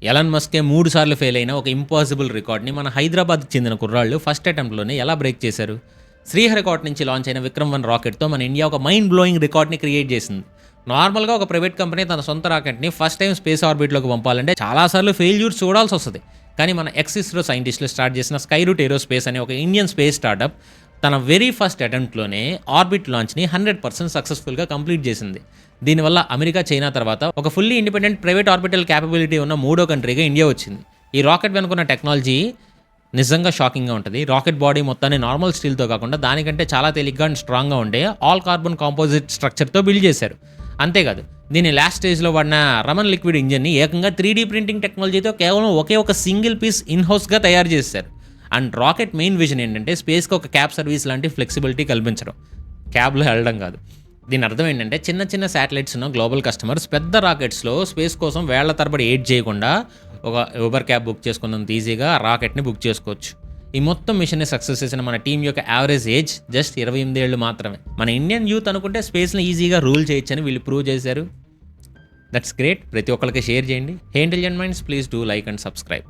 Elon మస్కే 3 సార్లు fail అయిన ఒక ఇంపాసిబుల్ రికార్డ్ని మన హైదరాబాద్కి చెందిన కుర్రాళ్ళు ఫస్ట్ అటెంప్ట్లోనే ఎలా బ్రేక్ చేశారు? శ్రీహరికోట నుంచి లాంచ్ అయిన విక్రమ్-1 రాకెట్తో మన ఇండియా ఒక మైండ్ బ్లోయింగ్ రికార్డ్ని క్రియేట్ చేసింది. నార్మల్గా ఒక ప్రైవేట్ కంపెనీ తన సొంత రాకెట్ని ఫస్ట్ టైం స్పేస్ ఆర్బిట్లోకి పంపాలంటే చాలాసార్లు ఫెయిల్యూర్స్ చూడాల్సి వస్తుంది. కానీ మన ఎక్స్-ఇస్రో సైంటిస్టులు స్టార్ట్ చేసిన స్కైరూట్ ఏరోస్పేస్ అనే ఒక ఇండియన్ స్పేస్ స్టార్టప్ తన వెరీ ఫస్ట్ అటెంప్ట్లోనే ఆర్బిట్ లాంచ్ని 100% సక్సెస్ఫుల్గా కంప్లీట్ చేసింది. దీనివల్ల అమెరికా, చైనా తర్వాత ఒక fully independent private orbital capability ఉన్న 3వ కంట్రీగా ఇండియా వచ్చింది. ఈ రాకెట్ వెనుకున్న టెక్నాలజీ నిజంగా షాకింగ్గా ఉంటుంది. రాకెట్ బాడీ మొత్తాన్ని నార్మల్ స్టీల్తో కాకుండా దానికంటే చాలా తేలిగ్గా అండ్ స్ట్రాంగ్గా ఉండే ఆల్ కార్బన్ కాంపోజిట్ స్ట్రక్చర్తో బిల్డ్ చేశారు. అంతేకాదు, దీని లాస్ట్ స్టేజ్లో వాడిన రమన్ లిక్విడ్ ఇంజన్ని ఏకంగా 3D ప్రింటింగ్ టెక్నాలజీతో కేవలం ఒకే ఒక సింగిల్ పీస్ ఇన్హౌస్గా తయారు చేశారు. అండ్ రాకెట్ మెయిన్ విజన్ ఏంటంటే స్పేస్కి ఒక క్యాబ్ సర్వీస్ లాంటి ఫ్లెక్సిబిలిటీ కల్పించడం, క్యాబ్లో వెళ్ళడం కాదు. దీని అర్థం ఏంటంటే చిన్న చిన్న శాటిలైట్స్ ఉన్న గ్లోబల్ కస్టమర్స్ పెద్ద రాకెట్స్లో స్పేస్ కోసం వేళ్ల తరబడి ఎయిట్ చేయకుండా ఒక ఊబర్ క్యాబ్ బుక్ చేసుకున్నంత ఈజీగా రాకెట్ని బుక్ చేసుకోవచ్చు. ఈ మొత్తం మిషన్ని సక్సెస్ చేసిన మన టీం యొక్క యావరేజ్ ఏజ్ జస్ట్ 28 ఏళ్ళు మాత్రమే. మన ఇండియన్ యూత్ అనుకుంటే స్పేస్ని ఈజీగా రూల్ చేయొచ్చని వీళ్ళు ప్రూవ్ చేశారు. That's great. ప్రతి ఒక్కరికి షేర్ చేయండి. Hey intelligent minds, please do like and subscribe.